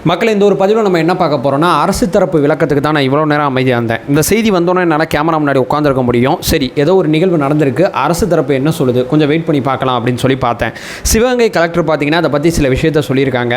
மக்கள் இந்த ஒரு பதிவில் நம்ம என்ன பார்க்க போகிறோம்னா, அரசு தரப்பு விளக்கத்துக்கு தான் நான் இவ்வளோ நேரம் அமைதியாக இருந்தேன். இந்த செய்தி வந்தோன்னே என்னால் கேமரா முன்னாடி உட்காந்துருக்க முடியும். சரி, ஏதோ ஒரு நிகழ்வு நடந்திருக்கு, அரசு தரப்பு என்ன சொல்லுது, கொஞ்சம் வெயிட் பண்ணி பார்க்கலாம் அப்படின்னு சொல்லி பார்த்தேன். சிவகங்கை கலெக்டர் பார்த்தீங்கன்னா அதை பற்றி சில விஷயத்த சொல்லியிருக்காங்க.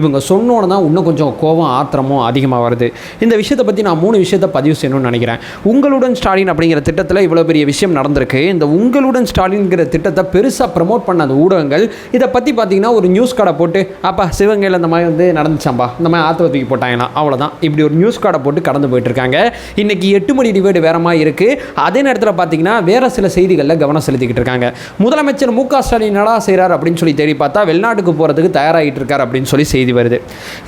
இவங்க சொன்னோன்னு தான் இன்னும் கொஞ்சம் கோபம் ஆத்திரமும் அதிகமாக வருது. இந்த விஷயத்தை பற்றி நான் 3 விஷயத்தை பதிவு செய்யணும்னு நினைக்கிறேன். உங்களுடன் ஸ்டாலின் அப்படிங்கிற திட்டத்தில் இவ்வளோ பெரிய விஷயம் நடந்திருக்கு. இந்த உங்களுடன் ஸ்டாலின்கிற திட்டத்தை பெருசாக ப்ரமோட் பண்ண அந்த ஊடகங்கள் இதை பற்றி பார்த்தீங்கன்னா ஒரு நியூஸ் கார்டை போட்டு, அப்பா சிவகங்கையில் இந்த மாதிரி நடந்துச்சாம்பா, இந்த மாதிரி ஆத்திர தூக்கி போட்டாங்கன்னா அவ்வளோதான், இப்படி ஒரு நியூஸ் கார்டை போட்டு கடந்து போயிட்டுருக்காங்க. இன்றைக்கி 8 மணி டிபேட் வேற மாதிரி இருக்குது. அதே நேரத்தில் பார்த்தீங்கன்னா வேறு சில செய்திகளில் கவனம் செலுத்திக்கிட்டு இருக்காங்க. முதலமைச்சர் மு க ஸ்டாலின் என்னடா செய்கிறார் அப்படின்னு சொல்லி தேடி பார்த்தா வெளிநாட்டுக்கு போகிறதுக்கு தயாராகிட்டு இருக்கார் அப்படின்னு சொல்லி செய்தி வருது.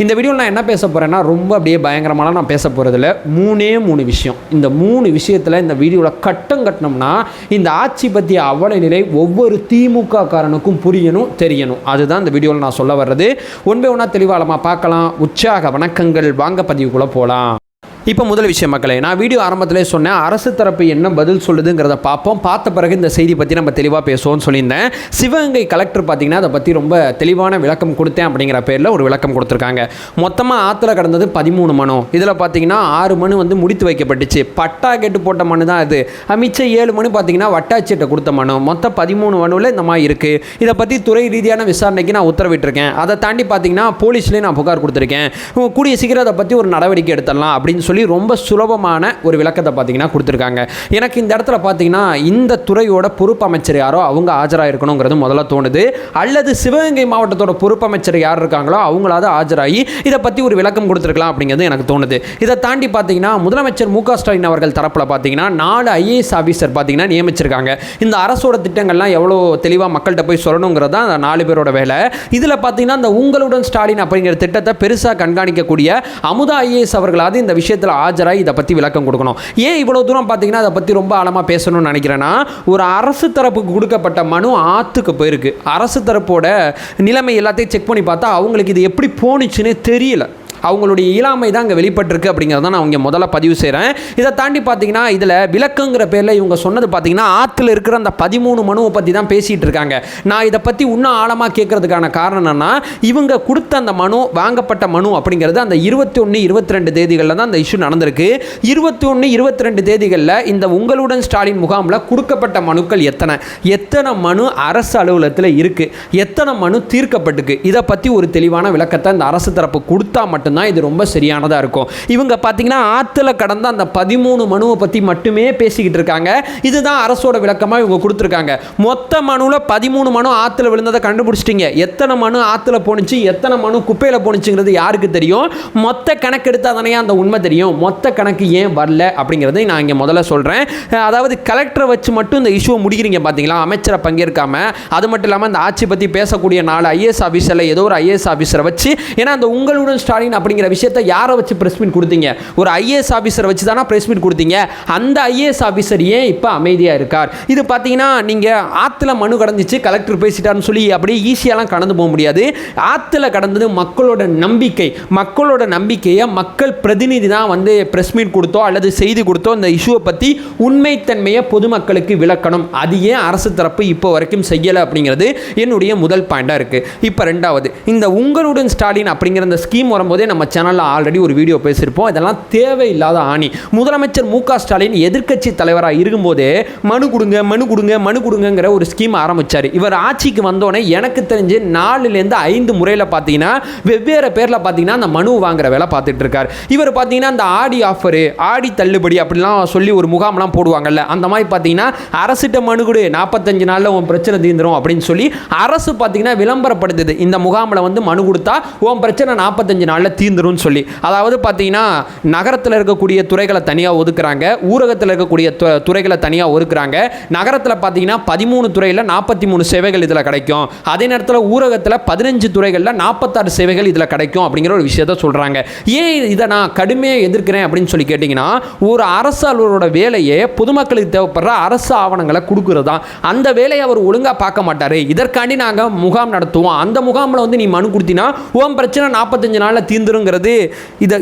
இந்த வீடியோவில் நான் என்ன பேச போகிறேன்னா, ரொம்ப அப்படியே பயங்கரமான நான் பேச போகிறதில்ல, 3 விஷயம். இந்த 3 விஷயத்தில் இந்த வீடியோவில் கட்டணும்னா இந்த ஆட்சி பற்றிய அவல நிலை ஒவ்வொரு திமுக காரனுக்கும் புரியணும், தெரியணும். அதுதான் இந்த வீடியோவில் நான் சொல்ல வர்றது. ஒன்பே ஒன்றா தெளிவாளமாக பார்க்கலாம். உற்சாக வணக்கங்கள். வாங்க பதிவுக்குள்ளே போகலாம். இப்போ முதல் விஷயம் மக்களே, நான் வீடியோ ஆரம்பத்திலே சொன்னேன், அரசு தரப்பு என்ன பதில் சொல்லுதுங்கிறத பார்ப்போம். பார்த்த பிறகு இந்த செய்தி பற்றி நம்ம தெளிவாக பேசுவோம்னு சொல்லியிருந்தேன். சிவகங்கை கலெக்டர் பார்த்தீங்கன்னா அதை பற்றி ரொம்ப தெளிவான விளக்கம் கொடுத்தேன் அப்படிங்கிற பேரில் ஒரு விளக்கம் கொடுத்துருக்காங்க. மொத்தமாக ஆற்றுல கடந்தது 13 மனு. இதில் பார்த்தீங்கன்னா 6 மனு முடித்து வைக்கப்பட்டுச்சு. பட்டா கேட்டு போட்ட மனு தான் இது. மிச்சம் 7 மனு பார்த்தீங்கன்னா வட்டாட்சியர்கிட்ட கொடுத்த மனு. மொத்தம் 13 மனுவில் இந்த மாதிரி இருக்குது. இதை பற்றி துறை ரீதியான விசாரணைக்கு நான் உத்தரவிட்டிருக்கேன். அதை தாண்டி பார்த்தீங்கன்னா போலீஸ்லேயே நான் புகார் கொடுத்துருக்கேன். கூடிய சீக்கிரம் அதை பற்றி ஒரு நடவடிக்கை எடுத்துடலாம் அப்படின்னு சொல்லி ரொம்ப சுலபமான ஒரு விளக்கத்தை பார்த்தீங்கன்னா கொடுத்துருக்காங்க. எனக்கு இந்த இடத்துல பார்த்தீங்கன்னா இந்த துறையோட பொறுப்பு அமைச்சர் யாரோ அவங்க ஆஜராக இருக்கணுங்கிறது முதல்ல தோணுது. அல்லது சிவகங்கை மாவட்டத்தோட பொறுப்பு அமைச்சர் யார் இருக்காங்களோ அவங்களாவது ஆஜராகி இதை பற்றி ஒரு விளக்கம் கொடுத்துருக்கலாம் அப்படிங்கிறது எனக்கு தோணுது. இதை தாண்டி பார்த்தீங்கன்னா முதலமைச்சர் மு க ஸ்டாலின் அவர்கள் தரப்பில் பார்த்தீங்கன்னா 4 IAS ஆஃபீஸர் பார்த்தீங்கன்னா நியமிச்சிருக்காங்க. இந்த அரசோட திட்டங்கள்லாம் எவ்வளோ தெளிவாக மக்கள்கிட்ட போய் சொல்லணுங்கிறது தான் அந்த 4 பேரோட வேலை. இதில் பார்த்தீங்கன்னா இந்த உங்களுடன் ஸ்டாலின் அப்படிங்கிற திட்டத்தை பெருசாக கண்காணிக்கக்கூடிய அமுதா IAS அவர்களாவது இந்த விஷயத்தில் ஆஜராகி இதை பற்றி விளக்கம் கொடுக்கணும். ஏன் இவ்வளோ தூரம் பார்த்தீங்கன்னா அதை பற்றி ரொம்ப ஆழமாக பேசணும்னு நினைக்கிறேன்னா, ஒரு அரசு தரப்புக்கு கொடுக்கப்பட்ட மனு ஆற்றுக்கு போயிருக்கு. அரசு தரப்போட நிலைமை எல்லாத்தையும் செக் பண்ணி பார்த்தா அவங்களுக்கு இது எப்படி போணுச்சுன்னே தெரியல. அவங்களுடைய இயலாமை தான் அங்கே வெளிப்பட்டிருக்கு அப்படிங்கிறத நான் அவங்க முதல்ல பதிவு செய்கிறேன். இதை தாண்டி பார்த்தீங்கன்னா இதில் விளக்கங்கிற பேரில் இவங்க சொன்னது பார்த்தீங்கன்னா ஆற்றுல இருக்கிற அந்த 13 மனுவை பற்றி தான் பேசிகிட்டு இருக்காங்க. நான் இதை பற்றி இன்னும் ஆழமாக கேட்கறதுக்கான காரணம் என்னென்னா, இவங்க கொடுத்த அந்த மனு, வாங்கப்பட்ட மனு அப்படிங்கிறது அந்த 21, 22 தேதிகளில் தான் அந்த இஷ்யூ நடந்திருக்கு. 21, 22 தேதிகளில் இந்த உங்களுடன் ஸ்டாலின் முகாமில் கொடுக்கப்பட்ட மனுக்கள் எத்தனை மனு அரசு அலுவலகத்தில் இருக்குது, எத்தனை மனு தீர்க்கப்பட்டுக்கு, இதை பற்றி ஒரு தெளிவான விளக்கத்தை இந்த அரசு தரப்பு கொடுத்தா மட்டும் தான் இது ரொம்ப சரியானதாக இருக்கும். இவங்க பார்த்தீங்கன்னா ஆற்றுல கடந்த அந்த 13 மனுவை பற்றி மட்டுமே பேசிக்கிட்டு இருக்காங்க. இதுதான் அரசோட விளக்கமாக இவங்க கொடுத்துருக்காங்க. மொத்த மனுவில் 13 மனு ஆற்றுல விழுந்ததை கண்டுபிடிச்சிட்டிங்க. எத்தனை மனு ஆற்றுல போணுச்சு, எத்தனை மனு குப்பையில் போணுச்சுங்கிறது யாருக்கு தெரியும்? மொத்த கணக்கு எடுத்தால் தானே அந்த உண்மை தெரியும். மொத்த கணக்கு ஏன் வரல அப்படிங்கிறத நான் இங்கே முதல்ல சொல்கிறேன். அதாவது கலெக்டரை வச்சு மட்டும் இந்த இஷ்யூவை முடிக்கிறீங்க பார்த்தீங்களா, அமைச்சரை பங்கேற்காம. அது மட்டும் இல்லாமல் இந்த ஆட்சி பற்றி பேசக்கூடிய 4 IAS ஆஃபீஸரில் ஏதோ ஒரு IAS ஆஃபீஸரை வச்சு, ஏன்னா அந்த உங்களுடன் ஸ்டாலின் அப்படிங்கிற விஷயத்தை யாரை வச்சு பிரஸ் மீட் கொடுத்தீங்க? ஒரு IAS ஆஃபீஸரை வச்சு தானே பிரஸ் மீட் கொடுத்தீங்க. அந்த IAS ஆஃபீஸர் ஏன் இப்போ அமைதியாக இருக்கார்? இது பார்த்தீங்கன்னா நீங்கள் ஆற்றுல மனு கடந்துச்சு, கலெக்டர் பேசிட்டார்னு சொல்லி அப்படியே ஈஸியாலாம் கடந்து போக முடியாது. ஆற்றுல கடந்தது மக்களோட நம்பிக்கை. மக்களோட நம்பிக்கையை மக்கள் பிரதிநிதி தான் பிரஸ் மீட் கொடுத்தோ அல்லது செய்தி கொடுத்தோ இந்த இஷ்யூவை பற்றி உண்மைத்தன்மையை பொதுமக்களுக்கு விளக்கணும். அது ஏன் அரசு தரப்பு இப்போ வரைக்கும் செய்யலை அப்படிங்கிறது என்னுடைய முதல் பாயிண்டாக இருக்குது. இப்போ 2வது, இந்த உங்களுடன் ஸ்டாலின் அப்படிங்கிற இந்த ஸ்கீம் வரும்போதே நம்ம சேனலில் ஆல்ரெடி ஒரு வீடியோ பேசியிருப்போம். இதெல்லாம் தேவையில்லாத ஆணி. முதலமைச்சர் மு க ஸ்டாலின் எதிர்க்கட்சி தலைவராக இருக்கும்போதே மனு கொடுங்கிற ஒரு ஸ்கீம் ஆரம்பித்தார். இவர் ஆட்சிக்கு வந்தோடனே எனக்கு தெரிஞ்சு 4லேருந்து 5 முறையில் பார்த்தீங்கன்னா வெவ்வேறு பேரில் பார்த்தீங்கன்னா அந்த மனு வாங்குற வேலை பார்த்துட்டு இருக்கார். இவர் பார்த்தீங்கன்னா அந்த ஆடி ஆஃபரு, ஆடி தள்ளுபடி அப்படிலாம் சொல்லி ஒரு முகாம்லாம் போடுவாங்கல்ல, அந்த மாதிரி பார்த்தீங்கன்னா அரசிட்ட மனு கொடு, 45 நாளில் உன் பிரச்சனை தீர்ந்துடும் அப்படின்னு சொல்லி அரசு பார்த்தீங்கன்னா விளம்பரப்படுத்துது. இந்த முகாமில் மனு கொடுத்தா உன் பிரச்சனை 45 நாளில் தீர்ந்துரும் சொல்லி. அதாவது பார்த்தீங்கன்னா நகரத்தில் இருக்கக்கூடிய துறைகளை தனியாக ஒதுக்குறாங்க, ஊரகத்தில் இருக்கக்கூடிய துறைகளை தனியாக ஒதுக்குறாங்க. நகரத்தில் பார்த்தீங்கன்னா 13 துறையில் 43 சேவைகள் இதில் கிடைக்கும். அதே நேரத்தில் ஊரகத்தில் 15 துறைகளில் 46 சேவைகள் இதில் கிடைக்கும் அப்படிங்கிற ஒரு விஷயத்தை சொல்கிறாங்க. ஏன் இதை நான் கடுமையாக எதிர்க்கிறேன் அப்படின்னு சொல்லி கேட்டிங்கன்னா, ஒரு அரசு அலுவலரோட வேலையே பொதுமக்களுக்கு தேவைப்படுற அரசு ஆவணங்களை கொடுக்குறது தான். அந்த வேலையை அவர் ஒழுங்காக பார்க்க மாட்டார். இதற்காண்டி நாங்கள் முகாம் நடத்துவோம். அந்த முகாமில் நீ மனு கொடுத்தினா உன் பிரச்சனை 45 நாளில் தீர்ந்து தீர்ந்துருங்கிறது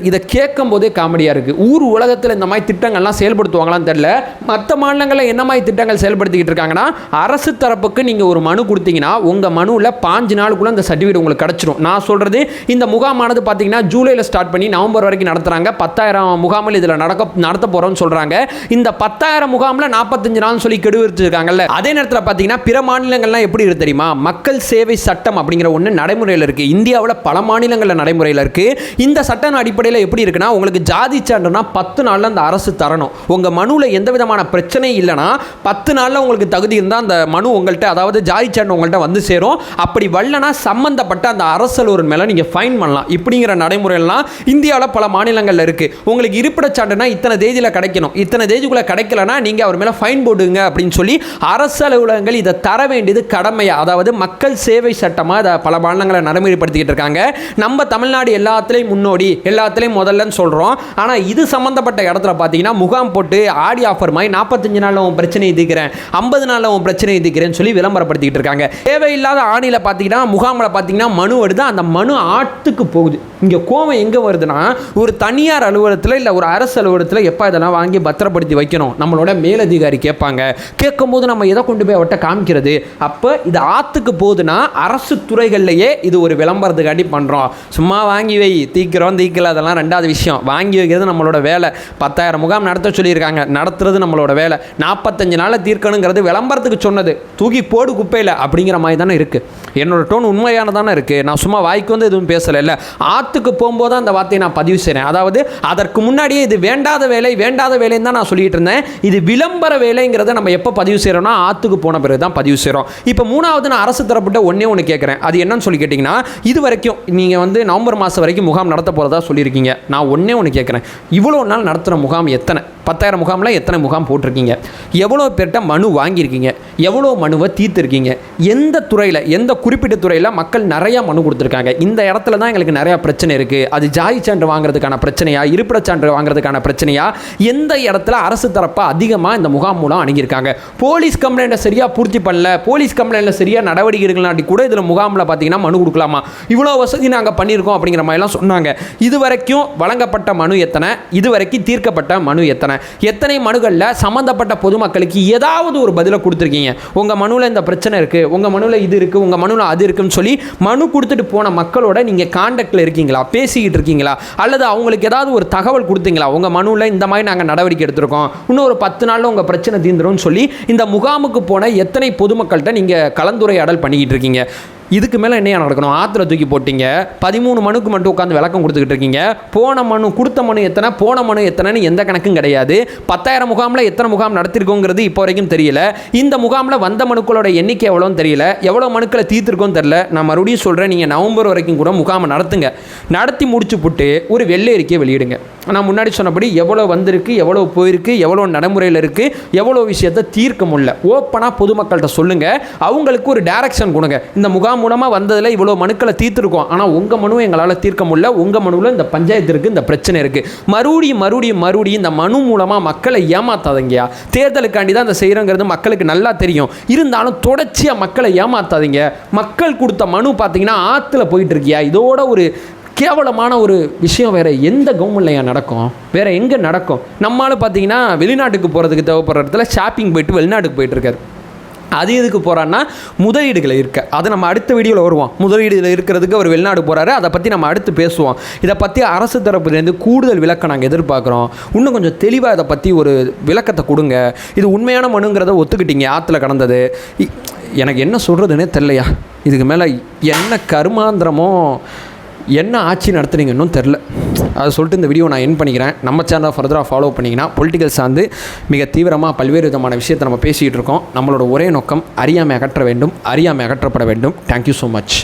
இதை கேட்கும் போதே காமெடியாக இருக்குது. ஊர் உலகத்தில் இந்த மாதிரி திட்டங்கள்லாம் செயல்படுத்துவாங்களான்னு தெரியல. மற்ற மாநிலங்களில் என்ன மாதிரி திட்டங்கள் செயல்படுத்திக்கிட்டு இருக்காங்கன்னா, அரசு தரப்புக்கு நீங்கள் ஒரு மனு கொடுத்தீங்கன்னா உங்கள் மனுவில் 5 நாளுக்குள்ளே அந்த சர்டிஃபிகேட் உங்களுக்கு கிடச்சிடும். நான் சொல்கிறது, இந்த முகாமானது பார்த்தீங்கன்னா ஜூலையில் ஸ்டார்ட் பண்ணி நவம்பர் வரைக்கும் நடத்துகிறாங்க. 10,000 முகாமில் இதில் நடத்த போகிறோம்னு சொல்கிறாங்க. இந்த 10,000 முகாமில் 45 நாள்னு சொல்லி கெடு வச்சிருக்காங்கல்ல. அதே நேரத்தில் பார்த்தீங்கன்னா பிற மாநிலங்கள்லாம் எப்படி இருக்கு தெரியுமா? மக்கள் சேவை சட்டம் அப்படிங்கிற ஒன்று நடைமுறையில் இருக்குது. இந்தியாவில் பல மாநிலங்களில் நடைமுறையில் இருக்குது. இந்த சட்டம் அடிப்படையில் எப்படி இருக்குன்னா, உங்களுக்கு ஜாதி சான்றுனா 10 நாளில் அந்த அரசு தரணும். உங்கள் மனுவில் எந்த விதமான பிரச்சனையும் இல்லைனா 10 நாளில் உங்களுக்கு தகுதி இருந்தால் அந்த மனு உங்கள்கிட்ட, அதாவது ஜாதி சான்று உங்கள்கிட்ட வந்து சேரும். அப்படி வரலனா சம்பந்தப்பட்ட அந்த அரசு அலுவலர் மேலே நீங்கள் ஃபைன் பண்ணலாம். இப்படிங்கிற நடைமுறையெல்லாம் இந்தியாவில் பல மாநிலங்களில் இருக்குது. உங்களுக்கு இருப்பிடச் சான்றுனா இத்தனை தேதியில் கிடைக்கணும், இத்தனை தேதிக்குள்ளே கிடைக்கலனா நீங்கள் அவர் மேலே ஃபைன் போடுங்க அப்படின்னு சொல்லி அரசு அலுவலகங்கள் இதை தர வேண்டியது கடமையா, அதாவது மக்கள் சேவை சட்டமாக இதை பல மாநிலங்களை நடைமுறைப்படுத்திக்கிட்டு இருக்காங்க. நம்ம தமிழ்நாடு எல்லாத்துலேயும் முன்னோடி, எல்லாத்துலேயும் முதல்லன்னு சொல்கிறோம். ஆனால் இது சம்மந்தப்பட்ட இடத்துல பார்த்தீங்கன்னா முகாம் போட்டு ஆடி ஆஃபர் மாதிரி 45 நாளில் உன் பிரச்சனையை தீர்க்கிறேன், 50 நாளில் உன் பிரச்சனையை தீர்க்கிறேன்னு சொல்லி விளம்பரப்படுத்திக்கிட்டு இருக்காங்க. தேவையில்லாத ஆணியில் பார்த்தீங்கன்னா முகாமில் பார்த்தீங்கன்னா மனு வருது, அந்த மனு ஆட்டுக்கு போகுது. இங்கே கோவம் எங்கே வருதுன்னா, ஒரு தனியார் அலுவலகத்தில் இல்லை ஒரு அரசு அலுவலகத்தில் எப்போ இதெல்லாம் வாங்கி பத்திரப்படுத்தி வைக்கணும் நம்மளோட மேலதிகாரி கேட்பாங்க. கேட்கும்போது நம்ம எதை கொண்டு போய் அவர்கிட்ட காமிக்கிறது? அப்போ இது ஆற்றுக்கு போகுதுன்னா அரசு துறைகள்லையே இது ஒரு விளம்பரத்துக்காண்டி பண்ணுறோம். சும்மா வாங்கி வை, தீக்கிறோம் தீக்கல, அதெல்லாம் ரெண்டாவது விஷயம். வாங்கி வைக்கிறது நம்மளோட வேலை. 10,000 முகாம் நடத்த சொல்லியிருக்காங்க, நடத்துறது நம்மளோட வேலை. 45 நாளில் தீர்க்கணுங்கிறது விளம்பரத்துக்கு சொன்னது, தூக்கி போடு குப்பையில் அப்படிங்கிற மாதிரி தானே இருக்குது. என்னோட டோன் உண்மையான தானே இருக்குது. நான் சும்மா வாய்க்கு வந்து எதுவும் பேசலை. இல்லை, ஆற்றுக்கு போகும்போது அந்த வார்த்தையை நான் பதிவு செய்கிறேன். அதாவது அதற்கு முன்னாடியே இது வேண்டாத வேலை, வேண்டாத வேலைன்னு தான் நான் சொல்லிட்டு இருந்தேன். இது விளம்பர வேலைங்கிறத நம்ம எப்போ பதிவு செய்கிறோம்னா ஆற்றுக்கு போன பிறகு தான் பதிவு செய்கிறோம். இப்போ மூணாவது நான் அரசு தரப்பட்ட ஒன்று கேட்குறேன். அது என்னன்னு சொல்லி கேட்டிங்கன்னா, இது வரைக்கும் நீங்கள் வந்து நவம்பர் மாதம் வரைக்கும் முகாம் நடத்த போகிறதா சொல்லியிருக்கீங்க. நான் ஒன்று கேட்குறேன், இவ்வளோ நாள் நடத்துகிற முகாம் எத்தனை? 10,000 முகாமில் எத்தனை முகாம் போட்டிருக்கீங்க? எவ்வளோ பேர்கிட்ட மனு வாங்கியிருக்கீங்க? எவ்வளோ மனுவை தீர்த்திருக்கீங்க? எந்த துறையில், எந்த குறிப்பிட்ட துறையில் மக்கள் நிறையா மனு கொடுத்துருக்காங்க? இந்த இடத்துல தான் எங்களுக்கு நிறையா பிரச்சனை இருக்குது. அது ஜாதி சான்று வாங்குறதுக்கான பிரச்சனையா, இருப்பிடச் சான்று வாங்குறதுக்கான பிரச்சனையா, எந்த இடத்துல அரசு தரப்பா அதிகமாக இந்த முகாம் மூலம் அணுகியிருக்காங்க? போலீஸ் கம்ப்ளைண்ட்டை சரியாக பூர்த்தி பண்ணல, போலீஸ் கம்ப்ளைண்ட்டில் சரியாக நடவடிக்கை எடுக்கலாட்டி கூட இதில் முகாமில் பார்த்தீங்கன்னா மனு கொடுக்கலாமா? இவ்வளோ வசதி நாங்கள் பண்ணியிருக்கோம் அப்படிங்கிற மாதிரிலாம் சொன்னாங்க. இது வரைக்கும் வழங்கப்பட்ட மனு எத்தனை? இது வரைக்கும் தீர்க்கப்பட்ட மனு எத்தனை? எத்தனை மனுகளில் சம்பந்தப்பட்ட பொதுமக்களுக்கு ஏதாவது ஒரு பதிலை கொடுத்துருக்கீங்க? உங்கள் மனுவில் இந்த பிரச்சனை இருக்குது, உங்கள் மனுவில் இது இருக்குது, உங்கள் மனுவில் அது இருக்குன்னு சொல்லி மனு கொடுத்துட்டு போன மக்களோட நீங்கள் கான்டாக்டில் இருக்கீங்களா, பேசிக்கிட்டு இருக்கீங்களா, அல்லது அவங்களுக்கு ஏதாவது ஒரு தகவல் கொடுத்தீங்களா? உங்கள் மனுவில் இந்த மாதிரி நாங்கள் நடவடிக்கை எடுத்திருக்கோம், இன்னும் ஒரு 10 நாளில் உங்கள் பிரச்சனை தீர்ந்துரும்னு சொல்லி இந்த முகாமுக்கு போன எத்தனை பொதுமக்கள்கிட்ட நீங்கள் கலந்துரையாடல் பண்ணிக்கிட்டு இருக்கீங்க? இதுக்கு மேலே என்ன நடக்கணும்? ஆற்றுல தூக்கி போட்டிங்க, 13 மனுக்கு மட்டும் உட்காந்து விளக்கம் கொடுத்துக்கிட்டு இருக்கீங்க. போன மனு, கொடுத்த மனு எத்தனை, போன மனு எத்தனைன்னு எந்த கணக்கும் கிடையாது. 10,000 முகாமில் எத்தனை முகாம் நடத்திருக்கோங்கிறது இப்போ வரைக்கும் தெரியல. இந்த முகாமில் வந்த மனுக்களோட எண்ணிக்கை எவ்வளோன்னு தெரியல, எவ்வளோ மனுக்களை தீர்த்திருக்கோன்னு தெரியல. நான் மறுபடியும் சொல்கிறேன், நீங்கள் நவம்பர் வரைக்கும் கூட முகாமை நடத்துங்க. நடத்தி முடிச்சு போட்டு ஒரு வெள்ளை அறிக்கையை வெளியிடுங்க. நான் முன்னாடி சொன்னபடி எவ்வளோ வந்திருக்கு, எவ்வளோ போயிருக்கு, எவ்வளோ நடைமுறையில் இருக்குது, எவ்வளோ விஷயத்தை தீர்க்க முடியல, ஓப்பனாக பொதுமக்கள்கிட்ட சொல்லுங்கள். அவங்களுக்கு ஒரு டைரக்ஷன் கொடுங்க. இந்த முகாம் மூலமாக வந்ததில் இவ்வளோ மனுக்களை தீர்த்துருக்கோம், ஆனால் உங்கள் மனுவை எங்களால் தீர்க்க முடியல, உங்கள் மனுவில் இந்த பஞ்சாயத்து இருக்குது, இந்த பிரச்சனை இருக்குது. மறுபடியும் இந்த மனு மூலமாக மக்களை ஏமாத்தாதீங்க. தேர்தலுக்காண்டி தான் இந்த செய்கிறோங்கிறது மக்களுக்கு நல்லா தெரியும். இருந்தாலும் தொடர்ச்சியாக மக்களை ஏமாத்தாதீங்க. மக்கள் கொடுத்த மனு பார்த்தீங்கன்னா ஆற்றுல போயிட்டு இருக்கியா? இதோட ஒரு கேவலமான ஒரு விஷயம் வேறு எந்த கவர்மெண்ட்லையா நடக்கும்? வேறு எங்கே நடக்கும்? நம்மளால் பார்த்தீங்கன்னா வெளிநாட்டுக்கு போகிறதுக்கு தேவைப்படுற இடத்துல ஷாப்பிங் போயிட்டு வெளிநாட்டுக்கு போயிட்டுருக்காரு. அது எதுக்கு போகிறான்னா முதலீடுகளை இருக்க, அதை நம்ம அடுத்த வீடியோவில் வருவோம். முதலீடுகள் இருக்கிறதுக்கு அவர் வெளிநாடு போகிறாரு, அதை பற்றி நம்ம அடுத்து பேசுவோம். இதை பற்றி அரசு தரப்புலேருந்து கூடுதல் விளக்கம் நாங்கள் எதிர்பார்க்குறோம். இன்னும் கொஞ்சம் தெளிவாக இதை பற்றி ஒரு விளக்கத்தை கொடுங்க. இது உண்மையான மனுங்கிறத ஒத்துக்கிட்டீங்க, ஆற்றுல கடந்தது. எனக்கு என்ன சொல்கிறதுனே தெரியலையா. இதுக்கு மேலே என்ன கருமாந்திரமோ, என்ன ஆட்சி நடத்துறீங்க இன்னும் தெரில. அதை சொல்லிட்டு இந்த வீடியோ நான் என் பண்ணிக்கிறேன். நம்ம சேனலை ஃபர்தராக ஃபாலோ பண்ணிங்கன்னா பொலிட்டிக்கல் சார்ந்து மிக தீவிரமாக பல்வேறு விதமான விஷயத்தை நம்ம பேசிகிட்டு இருக்கோம். நம்மளோட ஒரே நோக்கம் அறியாமை அகற்ற வேண்டும், அறியாமை அகற்றப்பட வேண்டும். Thank you so much.